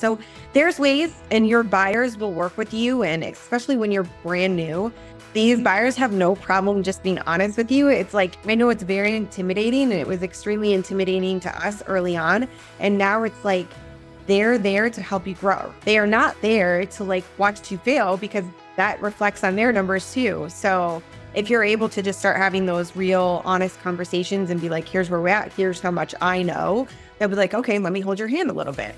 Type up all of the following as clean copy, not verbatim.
So there's ways, and your buyers will work with you. And especially when you're brand new, these buyers have no problem just being honest with you. It's like, I know it's very intimidating, and it was extremely intimidating to us early on. And now it's like, they're there to help you grow. They are not there to like watch you fail, because that reflects on their numbers too. So if you're able to just start having those real honest conversations and be like, here's where we're at, here's how much I know, they'll be like, okay, let me hold your hand a little bit.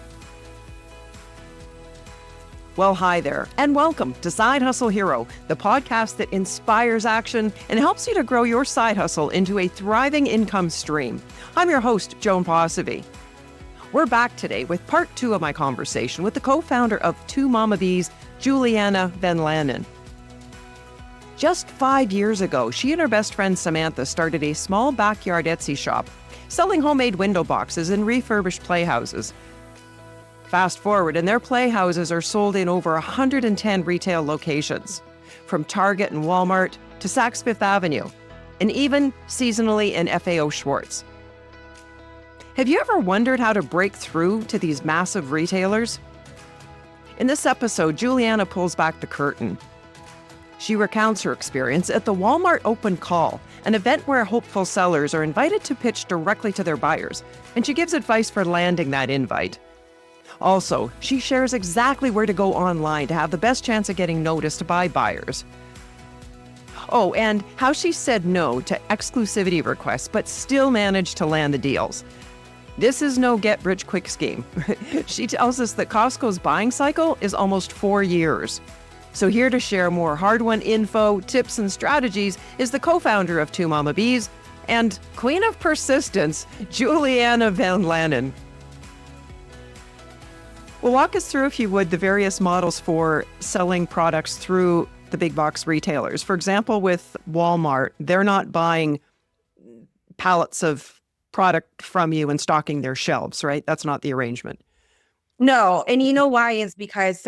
Well, hi there, and welcome to Side Hustle Hero, the podcast that inspires action and helps you to grow your side hustle into a thriving income stream. I'm your host, Joan Posivy. We're back today with part 2 of my conversation with the co-founder of Two Mama Bees, Juliana VanLaanen. Just 5 years ago, she and her best friend Samantha started a small backyard Etsy shop, selling homemade window boxes and refurbished playhouses. Fast forward, and their playhouses are sold in over 110 retail locations, from Target and Walmart to Saks Fifth Avenue, and even seasonally in FAO Schwarz. Have you ever wondered how to break through to these massive retailers? In this episode, Juliana pulls back the curtain. She recounts her experience at the Walmart Open Call, an event where hopeful sellers are invited to pitch directly to their buyers, and she gives advice for landing that invite. Also, she shares exactly where to go online to have the best chance of getting noticed by buyers. Oh, and how she said no to exclusivity requests, but still managed to land the deals. This is no get-rich-quick scheme. She tells us that Costco's buying cycle is almost 4 years. So here to share more hard-won info, tips, and strategies is the co-founder of Two Mama Bees and queen of persistence, Juliana VanLaanen. Well, walk us through, if you would, the various models for selling products through the big box retailers. For example, with Walmart, they're not buying pallets of product from you and stocking their shelves, right? That's not the arrangement. No. And you know why is because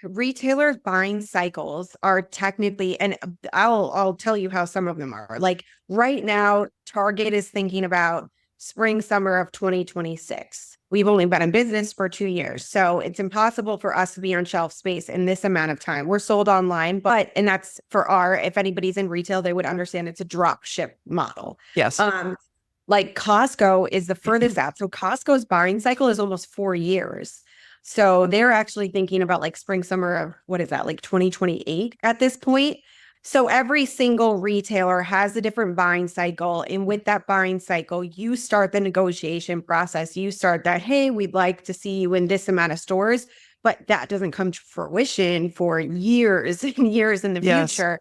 retailers buying cycles are technically, and I'll tell you how some of them are. Like right now, Target is thinking about spring, summer of 2026. We've only been in business for 2 years. So it's impossible for us to be on shelf space in this amount of time. We're sold online, and that's if anybody's in retail, they would understand it's a drop ship model. Yes. Like Costco is the furthest out. So Costco's buying cycle is almost 4 years. So they're actually thinking about like spring, summer of, what is that, like 2028 at this point. So every single retailer has a different buying cycle. And with that buying cycle, you start the negotiation process. You start that, hey, we'd like to see you in this amount of stores, but that doesn't come to fruition for years and years in the future.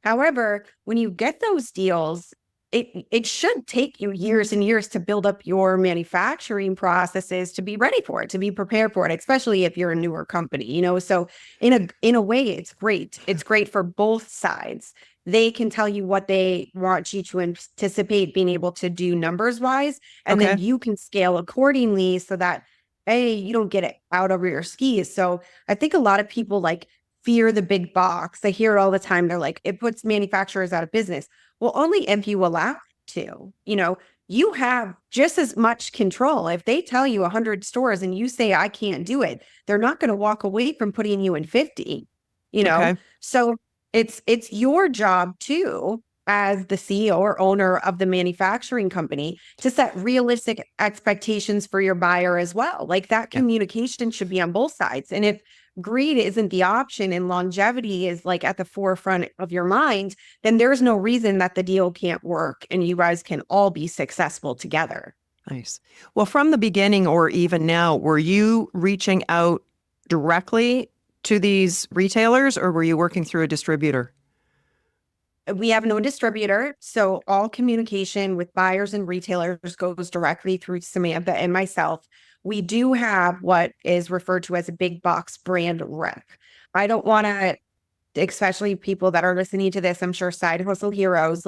However, when you get those deals, it should take you years and years to build up your manufacturing processes to be ready for it, to be prepared for it, especially if you're a newer company, So in a way, it's great. It's great for both sides. They can tell you what they want you to anticipate being able to do numbers wise, and then you can scale accordingly so that, hey, you don't get it out over your skis. So I think a lot of people fear the big box. I hear it all the time. They're like, it puts manufacturers out of business. Well, only if you allow to. You have just as much control. If they tell you 100 stores and you say, I can't do it, they're not going to walk away from putting you in 50, So it's your job too, as the CEO or owner of the manufacturing company, to set realistic expectations for your buyer as well. Like that communication should be on both sides. And if greed isn't the option and longevity is like at the forefront of your mind, then there's no reason that the deal can't work and you guys can all be successful together. Nice. Well, from the beginning or even now, were you reaching out directly to these retailers or were you working through a distributor? We have no distributor. So all communication with buyers and retailers goes directly through Samantha and myself. We do have what is referred to as a big box brand rep. I don't want to, especially people that are listening to this, I'm sure side hustle heroes,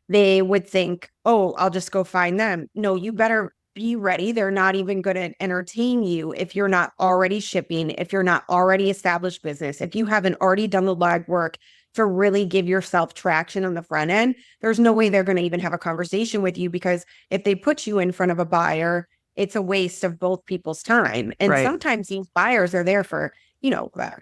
they would think, oh, I'll just go find them. No, you better be ready. They're not even going to entertain you if you're not already shipping, if you're not already established business, if you haven't already done the legwork to really give yourself traction on the front end. There's no way they're going to even have a conversation with you, because if they put you in front of a buyer it's a waste of both people's time. And Right. sometimes these buyers are there for,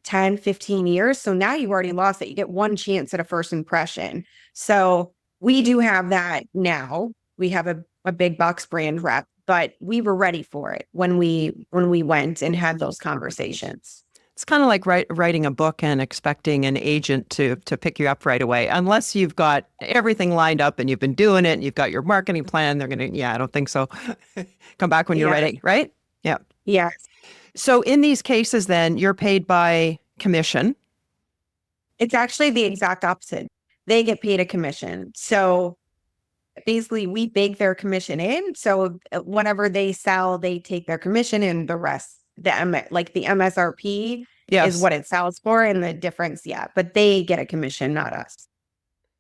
10, 15 years. So now you've already lost it. You get one chance at a first impression. So we do have that now. We have a big box brand rep, but we were ready for it when we went and had those conversations. It's kind of like writing a book and expecting an agent to pick you up right away. Unless you've got everything lined up and you've been doing it and you've got your marketing plan, they're going to, I don't think so. Come back when you're ready, right? Yeah. Yes. So in these cases, then you're paid by commission. It's actually the exact opposite. They get paid a commission. So basically we bake their commission in. So whatever they sell, they take their commission, and the rest, the MSRP is what it sells for, and the difference, but they get a commission, not us.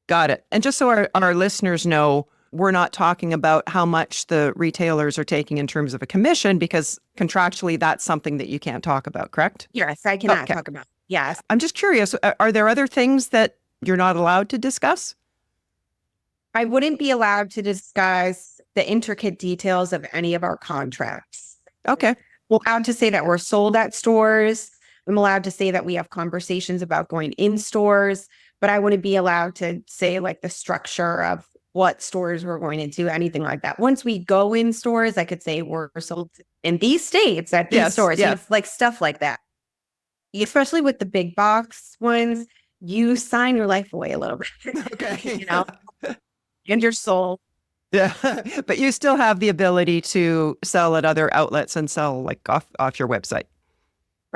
Got it. And just so our listeners know, we're not talking about how much the retailers are taking in terms of a commission, because contractually that's something that you can't talk about, correct? Yes, I cannot talk about. Yes. I'm just curious, are there other things that you're not allowed to discuss? I wouldn't be allowed to discuss the intricate details of any of our contracts. Okay. We're allowed to say that we're sold at stores. I'm allowed to say that we have conversations about going in stores, but I wouldn't be allowed to say like the structure of what stores we're going into, anything like that. Once we go in stores, I could say we're sold in these states at these stores. Yes. It's like stuff like that. Especially with the big box ones, you sign your life away a little bit. Okay. And your soul. Yeah. But you still have the ability to sell at other outlets and sell like off your website.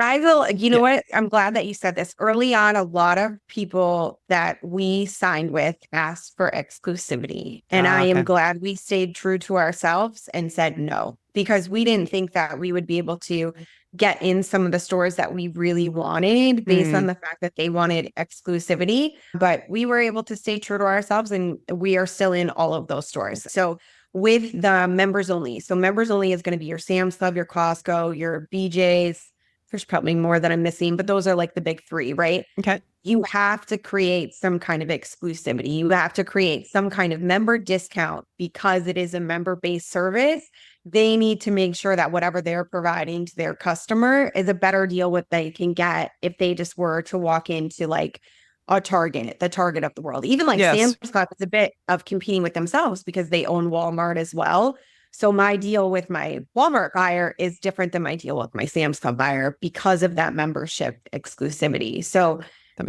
I will, what? I'm glad that you said this. Early on, a lot of people that we signed with asked for exclusivity. And I am glad we stayed true to ourselves and said no, because we didn't think that we would be able to get in some of the stores that we really wanted based on the fact that they wanted exclusivity. But we were able to stay true to ourselves, and we are still in all of those stores. So with the members only. So members only is going to be your Sam's Club, your Costco, your BJ's. There's probably more that I'm missing, but those are like the big three, right? Okay. You have to create some kind of exclusivity. You have to create some kind of member discount, because it is a member-based service. They need to make sure that whatever they're providing to their customer is a better deal what they can get if they just were to walk into like a Target, the Target of the world. Even like Sam's Club is a bit of competing with themselves because they own Walmart as well. So my deal with my Walmart buyer is different than my deal with my Sam's Club buyer because of that membership exclusivity. So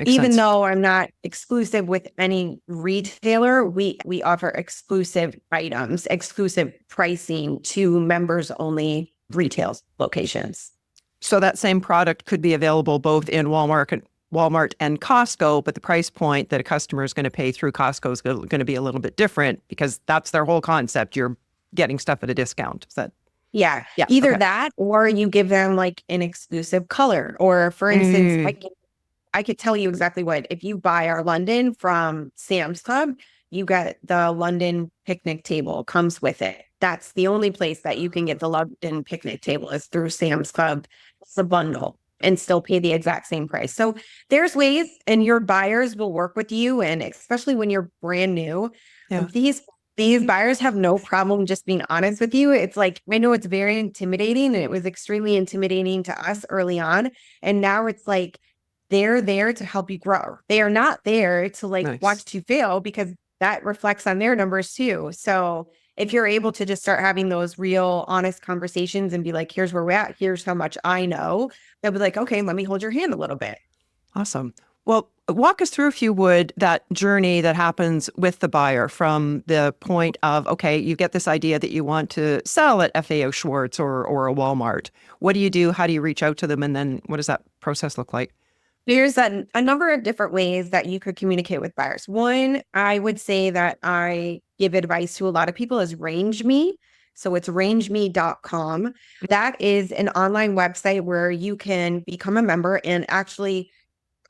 even though I'm not exclusive with any retailer, we offer exclusive items, exclusive pricing to members only retail locations. So that same product could be available both in Walmart and Costco, but the price point that a customer is going to pay through Costco is going to be a little bit different, because that's their whole concept. You're getting stuff at a discount. Is that? Yeah. Either that, or you give them like an exclusive color. Or for instance, I could tell you exactly what, if you buy our London from Sam's Club, you get the London picnic table comes with it. That's the only place that you can get the London picnic table is through Sam's Club. It's a bundle, and still pay the exact same price. So there's ways, and your buyers will work with you. And especially when you're brand new, these buyers have no problem just being honest with you. It's like, I know it's very intimidating, and it was extremely intimidating to us early on. And now it's like, they're there to help you grow. They are not there to watch you fail, because that reflects on their numbers too. So if you're able to just start having those real honest conversations and be like, here's where we're at, here's how much I know, they'll be like, okay, let me hold your hand a little bit. Awesome. Well, walk us through, if you would, that journey that happens with the buyer from the point of, okay, you get this idea that you want to sell at FAO Schwarz or a Walmart. What do you do? How do you reach out to them? And then what does that process look like? There's a number of different ways that you could communicate with buyers. One, I would say that I give advice to a lot of people is Range Me. So it's rangeme.com. That is an online website where you can become a member, and actually,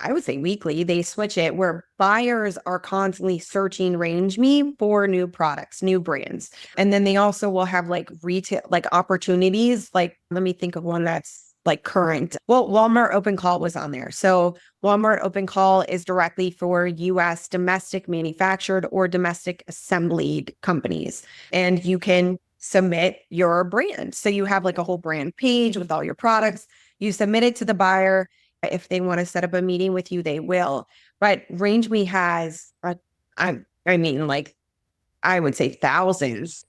I would say weekly, they switch it where buyers are constantly searching Range Me for new products, new brands. And then they also will have like retail, like opportunities. Like, let me think of one that's like current. Well, Walmart Open Call was on there. So Walmart Open Call is directly for US domestic manufactured or domestic assembled companies. And you can submit your brand. So you have like a whole brand page with all your products. You submit it to the buyer. If they want to set up a meeting with you, they will. But RangeMe has, I mean, like, I would say thousands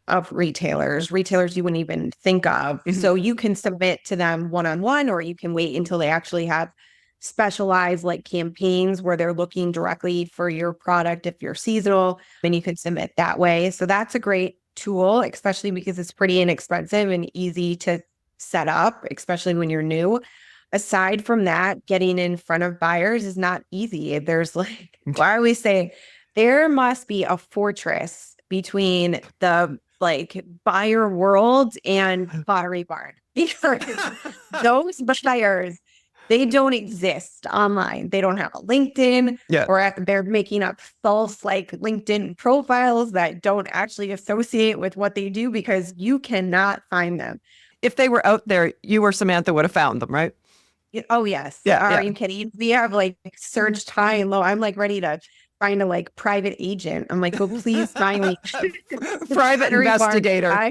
of retailers you wouldn't even think of. So you can submit to them one-on-one, or you can wait until they actually have specialized like campaigns where they're looking directly for your product if you're seasonal, then you can submit that way. So that's a great tool, especially because it's pretty inexpensive and easy to set up, especially when you're new. Aside from that, getting in front of buyers is not easy. There's like, I always say there must be a fortress between the like buyer world and Pottery Barn, because those buyers, they don't exist online. They don't have a LinkedIn, or they're making up false like LinkedIn profiles that don't actually associate with what they do, because you cannot find them. If they were out there, you or Samantha would have found them, right? Oh, yes. Are you kidding? We have like searched high and low. I'm like ready to find a like private agent. I'm like, oh, please find me. Private investigator.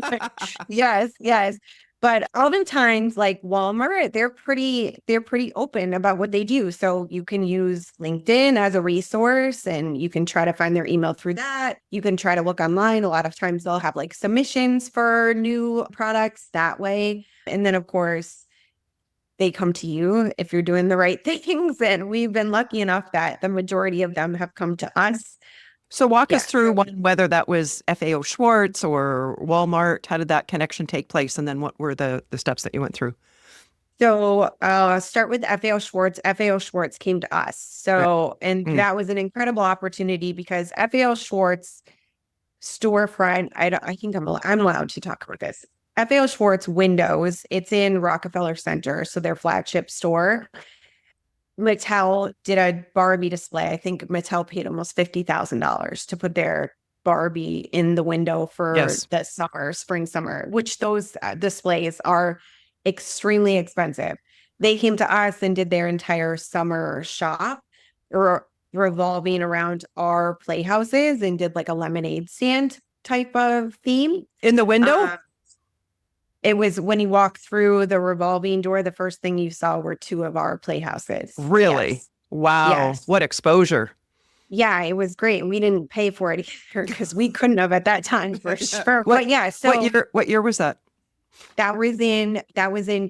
Yes. But oftentimes, like Walmart, they're pretty open about what they do. So you can use LinkedIn as a resource, and you can try to find their email through that. You can try to look online. A lot of times they'll have like submissions for new products that way. And then of course, they come to you if you're doing the right things. And we've been lucky enough that the majority of them have come to us. So walk us through whether that was FAO Schwarz or Walmart. How did that connection take place? And then what were the steps that you went through? So start with FAO Schwarz. FAO Schwarz came to us. So, and that was an incredible opportunity, because FAO Schwarz storefront, I think I'm allowed to talk about this. FAO Schwarz Windows, it's in Rockefeller Center, so their flagship store. Mattel did a Barbie display. I think Mattel paid almost $50,000 to put their Barbie in the window for the spring, summer, which those displays are extremely expensive. They came to us and did their entire summer shop revolving around our playhouses, and did like a lemonade stand type of theme. In the window? It was when you walk through the revolving door, the first thing you saw were two of our playhouses. Really? Yes. Wow. Yes. What exposure. Yeah, it was great. We didn't pay for it either, because we couldn't have at that time, for sure. But yeah, so what year was that? That was in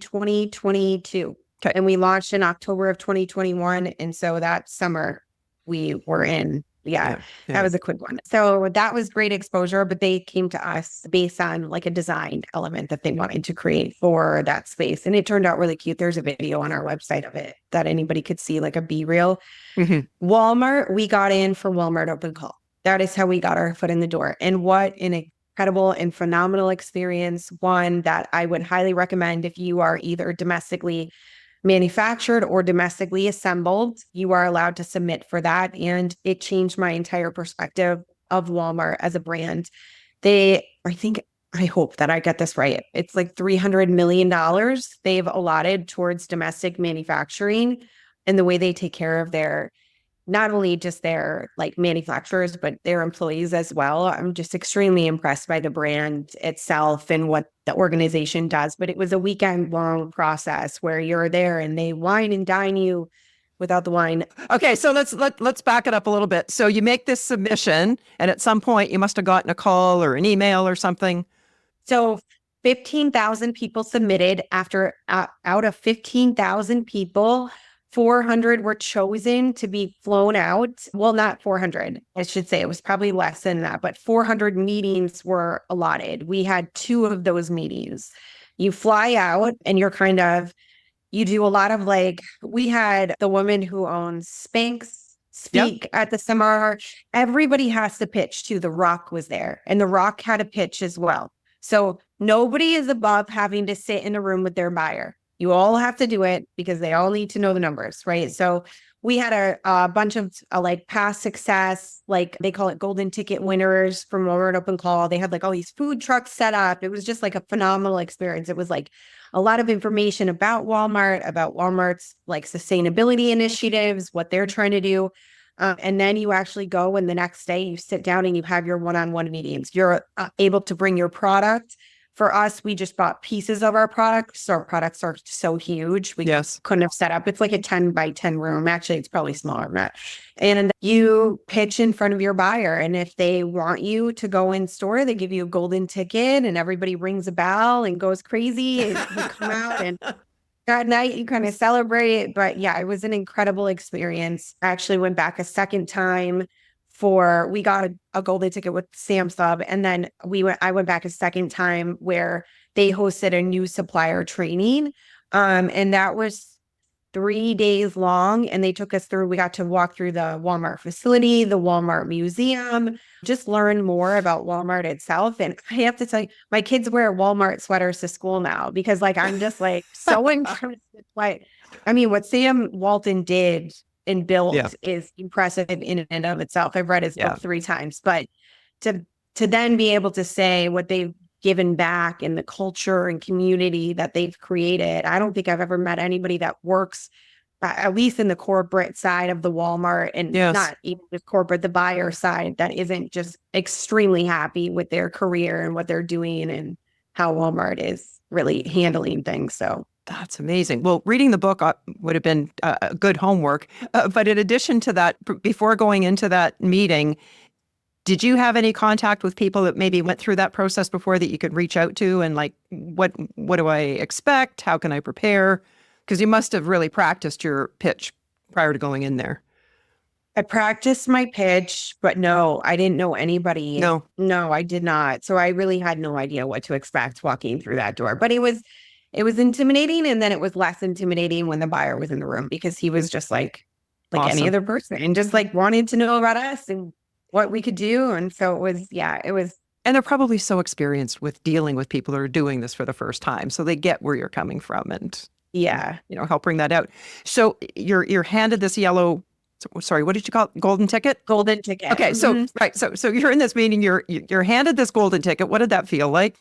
2022. Okay. And we launched in October of 2021. And so that summer we were in. That was a quick one. So that was great exposure, but they came to us based on like a design element that they wanted to create for that space. And it turned out really cute. There's a video on our website of it that anybody could see, like a B-reel. Walmart, we got in for Walmart Open Call. That is how we got our foot in the door. And what an incredible and phenomenal experience. One that I would highly recommend if you are either domestically manufactured or domestically assembled. You are allowed to submit for that. And it changed my entire perspective of Walmart as a brand. I hope that I get this right. It's like $300 million they've allotted towards domestic manufacturing, and the way they take care of not only just their like manufacturers, but their employees as well. I'm just extremely impressed by the brand itself and what the organization does. But it was a weekend long process where you're there and they wine and dine you without the wine. Okay, so let's back it up a little bit. So you make this submission, and at some point you must have gotten a call or an email or something. So 15,000 people submitted. After out of 15,000 people, 400 were chosen to be flown out. Well, not 400, I should say. It was probably less than that, but 400 meetings were allotted. We had 2 of those meetings. You fly out and you do a lot of like, we had the woman who owns Spanx speak at the seminar. Everybody has to pitch too. The Rock was there, and The Rock had a pitch as well. So nobody is above having to sit in a room with their buyer. You all have to do it because they all need to know the numbers, right? So we had a bunch of like past success, like they call it golden ticket winners from Walmart Open Call. They had like all these food trucks set up. It was just like a phenomenal experience. It was like a lot of information about Walmart's like sustainability initiatives, what they're trying to do. And then you actually go and the next day you sit down and you have your one-on-one meetings. You're able to bring your product. For us, we just bought pieces of our product. So our products are so huge. We Yes. couldn't have set up. It's like a 10 by 10 room. Actually, it's probably smaller than that. And you pitch in front of your buyer. And if they want you to go in store, they give you a golden ticket and everybody rings a bell and goes crazy. And you come out and that night you kind of celebrate. But yeah, it was an incredible experience. I actually went back a second time we got a golden ticket with Sam's Club. And then I went back a second time where they hosted a new supplier training. And that was 3 days long. And they took us through, we got to walk through the Walmart facility, the Walmart museum, just learn more about Walmart itself. And I have to tell you, my kids wear Walmart sweaters to school now because like, I'm just like so impressed with what Sam Walton did and built is impressive in and of itself. I've read his book 3 times, but to then be able to say what they've given back in the culture and community that they've created. I don't think I've ever met anybody that works, at least in the corporate side of the Walmart and not even the corporate, the buyer side, that isn't just extremely happy with their career and what they're doing and how Walmart is really handling things. So that's amazing. Well, reading the book would have been good homework. But in addition to that, before going into that meeting, did you have any contact with people that maybe went through that process before that you could reach out to and like, what do I expect? How can I prepare? Because you must have really practiced your pitch prior to going in there. I practiced my pitch, but no, I didn't know anybody. No, I did not. So I really had no idea what to expect walking through that door. But it was intimidating. And then it was less intimidating when the buyer was in the room because he was just like awesome. Any other person and just like wanted to know about us and what we could do. And so it was. And they're probably so experienced with dealing with people who are doing this for the first time. So they get where you're coming from and help bring that out. So you're handed this yellow, sorry, what did you call it? Golden ticket? Golden ticket. Okay. So, right. So you're in this meeting, you're handed this golden ticket. What did that feel like?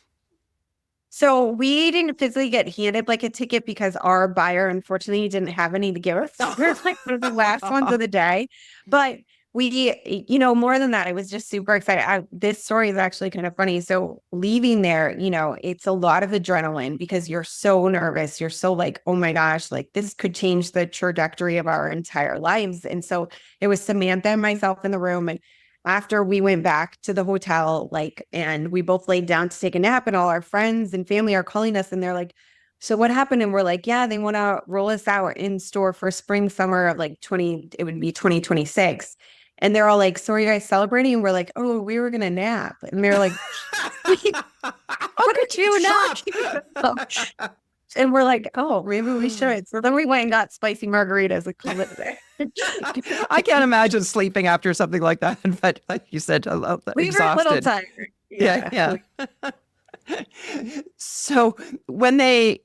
So we didn't physically get handed like a ticket because our buyer, unfortunately, didn't have any to give us. So we're like one of the last ones of the day. But we, more than that, I was just super excited. This story is actually kind of funny. So leaving there, it's a lot of adrenaline because you're so nervous. You're so like, oh my gosh, like this could change the trajectory of our entire lives. And so it was Samantha and myself in the room. And after we went back to the hotel, and we both laid down to take a nap and all our friends and family are calling us and they're like, so what happened? And we're like, yeah, they want to roll us out in store for spring, summer of it would be 2026. And they're all like, so are you guys celebrating? And we're like, oh, we were going to nap. And they're like, what did you nap? And we're like, oh, maybe we should. So then we went and got spicy margaritas and called it a day. I can't imagine sleeping after something like that. But like you said, we exhausted. were a little tired. Yeah. So when they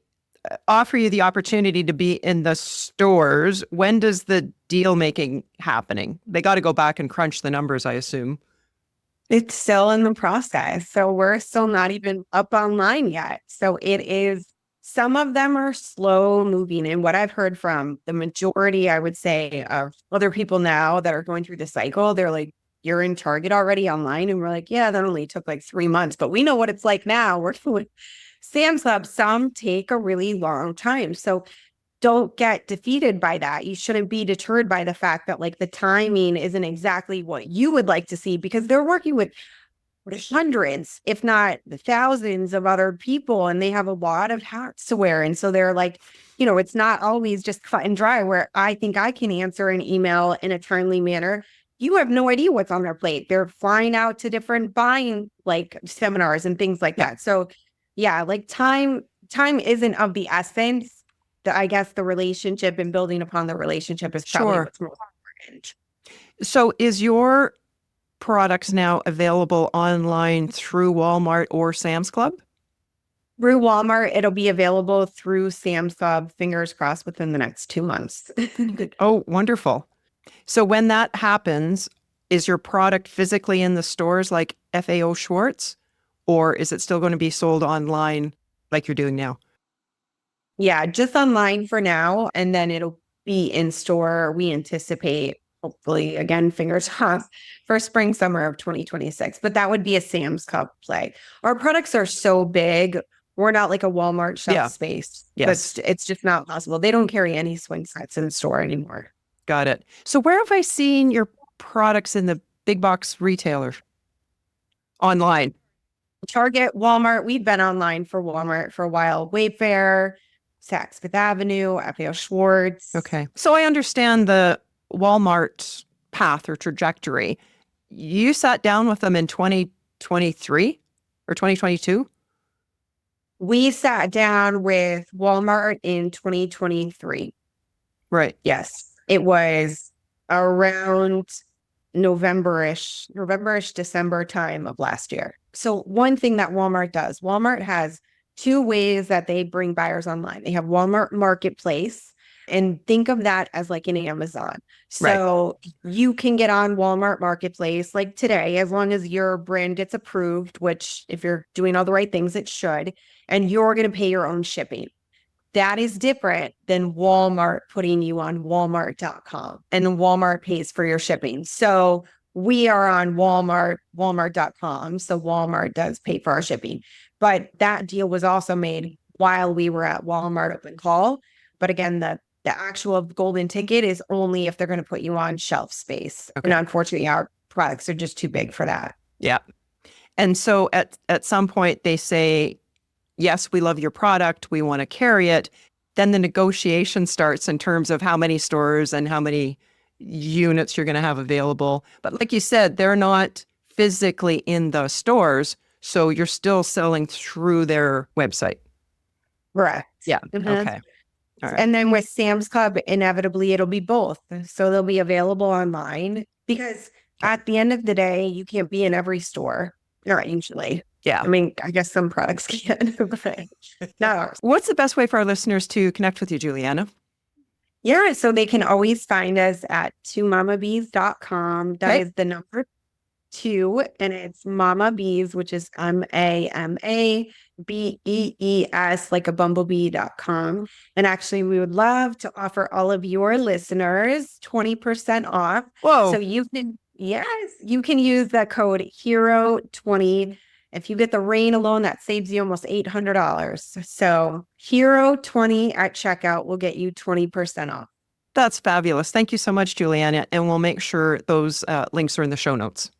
offer you the opportunity to be in the stores, when does the deal making happening? They got to go back and crunch the numbers, I assume. It's still in the process. So we're still not even up online yet. So it is, some of them are slow moving. And what I've heard from the majority, I would say, of other people now that are going through the cycle, they're like, you're in Target already online. And we're like, yeah, that only took like 3 months, but we know what it's like now. We're with Sam's Club. Some take a really long time. So don't get defeated by that. You shouldn't be deterred by the fact that like the timing isn't exactly what you would like to see because they're working with hundreds, if not the thousands of other people, and they have a lot of hats to wear. And so they're like, it's not always just cut and dry where I think I can answer an email in a timely manner. You have no idea what's on their plate. They're flying out to different buying like seminars and things like that. So yeah, like time isn't of the essence. I guess the relationship and building upon the relationship is probably what's most important. So is your products now available online through Walmart or Sam's Club? Through Walmart, it'll be available through Sam's Club, fingers crossed, within the next 2 months. Oh, wonderful. So when that happens, is your product physically in the stores like FAO Schwarz, or is it still going to be sold online like you're doing now? Yeah, just online for now. And then it'll be in store, we anticipate, hopefully, again, fingers crossed, for spring, summer of 2026. But that would be a Sam's Club play. Our products are so big. We're not like a Walmart shelf Yeah. space. Yes. It's just not possible. They don't carry any swing sets in the store anymore. Got it. So where have I seen your products in the big box retailer? Online. Target, Walmart. We've been online for Walmart for a while. Wayfair, Saks Fifth Avenue, FAO Schwarz. Okay. So I understand the Walmart path or trajectory. You sat down with them in 2023 or 2022? We sat down with Walmart in 2023. Right. Yes. It was around November-ish, December time of last year. So one thing that Walmart does, Walmart has two ways that they bring buyers online. They have Walmart Marketplace, and think of that as like an Amazon. So you can get on Walmart Marketplace like today, as long as your brand gets approved, which if you're doing all the right things, it should, and you're going to pay your own shipping. That is different than Walmart putting you on Walmart.com, and Walmart pays for your shipping. So we are on Walmart.com. So Walmart does pay for our shipping. But that deal was also made while we were at Walmart Open Call. But again, the actual golden ticket is only if they're going to put you on shelf space. Okay. And unfortunately, our products are just too big for that. Yeah. And so at some point they say, yes, we love your product. We want to carry it. Then the negotiation starts in terms of how many stores and how many units you're going to have available. But like you said, they're not physically in the stores. So you're still selling through their website. Correct. Yeah. Mhm. Okay. All right. And then with Sam's Club, inevitably, it'll be both. So they'll be available online because at the end of the day, you can't be in every store. Not usually. Yeah. I mean, I guess some products can, but not ours. What's the best way for our listeners to connect with you, Juliana? Yeah, so they can always find us at twomamabees.com. That is the number 2, and it's Mama Bees, which is MAMABEES, like a bumblebee.com. And actually, we would love to offer all of your listeners 20% off. Whoa. So you can, you can use the code HERO20. If you get the rain alone, that saves you almost $800. So HERO20 at checkout will get you 20% off. That's fabulous. Thank you so much, Juliana. And we'll make sure those links are in the show notes.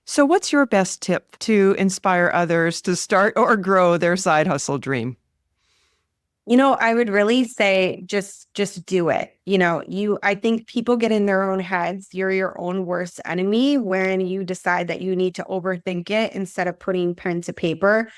So what's your best tip to inspire others to start or grow their side hustle dream? You know, I would really say just do it. You know, I think people get in their own heads. You're your own worst enemy when you decide that you need to overthink it instead of putting pen to paper.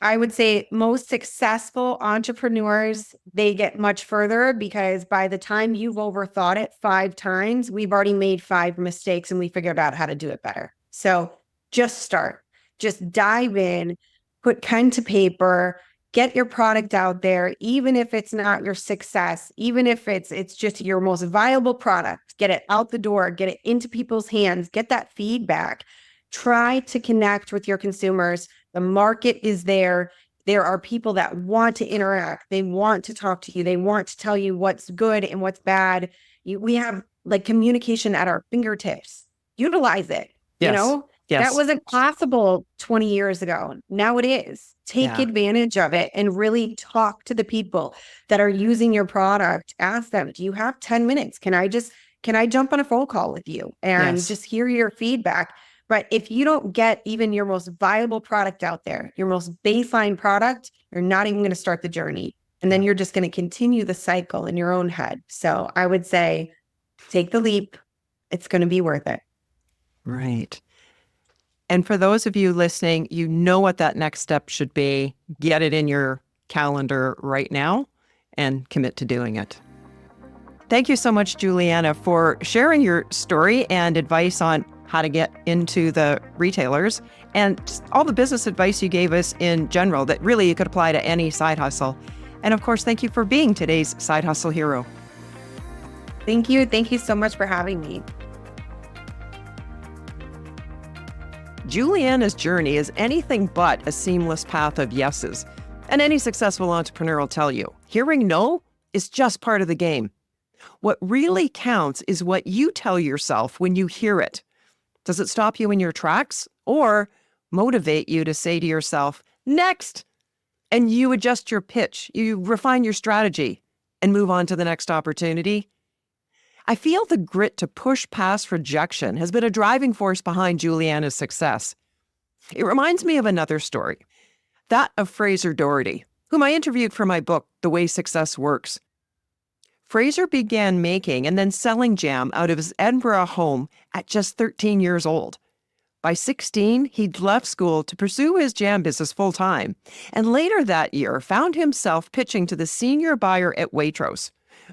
I would say most successful entrepreneurs, they get much further because by the time you've overthought it 5 times, we've already made 5 mistakes and we figured out how to do it better. So just start, just dive in, put pen to paper, get your product out there, even if it's not your success, even if it's just your most viable product, get it out the door, get it into people's hands, get that feedback. Try to connect with your consumers. The market is there. There are people that want to interact. They want to talk to you. They want to tell you what's good and what's bad. We have like communication at our fingertips. Utilize it. Yes. You know, Yes. That wasn't possible 20 years ago. Now it is. Take advantage of it and really talk to the people that are using your product. Ask them, do you have 10 minutes? Can I jump on a phone call with you and just hear your feedback? But if you don't get even your most viable product out there, your most baseline product, you're not even going to start the journey. And then you're just going to continue the cycle in your own head. So I would say, take the leap. It's going to be worth it. Right. And for those of you listening, you know what that next step should be. Get it in your calendar right now and commit to doing it. Thank you so much, Juliana, for sharing your story and advice on how to get into the retailers and all the business advice you gave us in general that really you could apply to any side hustle. And of course, thank you for being today's Side Hustle Hero. Thank you. Thank you so much for having me. Juliana's journey is anything but a seamless path of yeses. And any successful entrepreneur will tell you, hearing no is just part of the game. What really counts is what you tell yourself when you hear it. Does it stop you in your tracks or motivate you to say to yourself, next? And you adjust your pitch, you refine your strategy, and move on to the next opportunity. I feel the grit to push past rejection has been a driving force behind Juliana's success. It reminds me of another story, that of Fraser Doherty, whom I interviewed for my book, The Way Success Works. Fraser began making and then selling jam out of his Edinburgh home at just 13 years old. By 16, he'd left school to pursue his jam business full-time, and later that year found himself pitching to the senior buyer at Waitrose,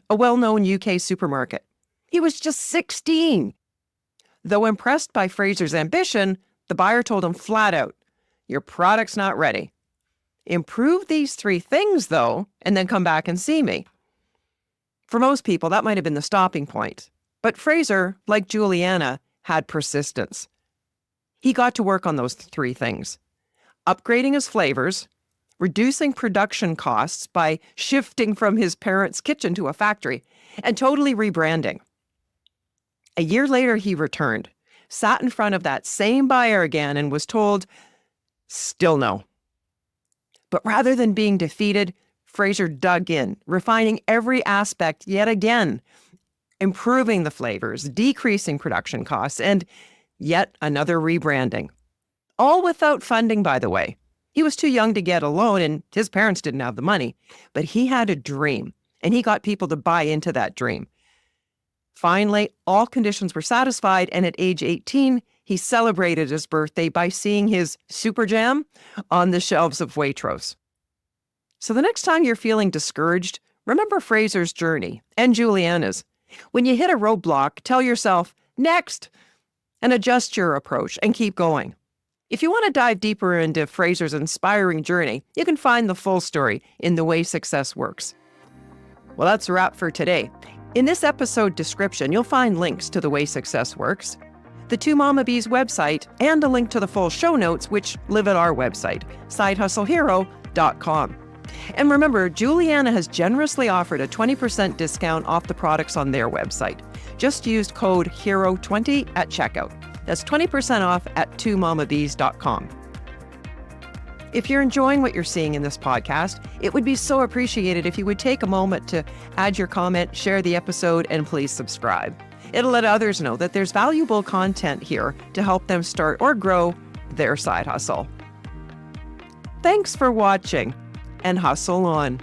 a well-known UK supermarket. He was just 16. Though impressed by Fraser's ambition, the buyer told him flat out, "Your product's not ready. Improve these 3 things, though, and then come back and see me." For most people, that might have been the stopping point. But Fraser, like Juliana, had persistence. He got to work on those 3 things: upgrading his flavors, reducing production costs by shifting from his parents' kitchen to a factory, and totally rebranding. A year later, he returned, sat in front of that same buyer again, and was told, still no. But rather than being defeated, Fraser dug in, refining every aspect yet again, improving the flavors, decreasing production costs, and yet another rebranding. All without funding, by the way. He was too young to get a loan, and his parents didn't have the money. But he had a dream, and he got people to buy into that dream. Finally, all conditions were satisfied, and at age 18, he celebrated his birthday by seeing his super jam on the shelves of Waitrose. So the next time you're feeling discouraged, remember Fraser's journey and Juliana's. When you hit a roadblock, tell yourself, next, and adjust your approach and keep going. If you want to dive deeper into Fraser's inspiring journey, you can find the full story in The Way Success Works. Well, that's a wrap for today. In this episode description, you'll find links to The Way Success Works, the Two Mama Bees website, and a link to the full show notes, which live at our website, sidehustlehero.com. And remember, Juliana has generously offered a 20% discount off the products on their website. Just use code HERO20 at checkout. That's 20% off at twomamabees.com. If you're enjoying what you're seeing in this podcast, it would be so appreciated if you would take a moment to add your comment, share the episode, and please subscribe. It'll let others know that there's valuable content here to help them start or grow their side hustle. Thanks for watching, and hustle on.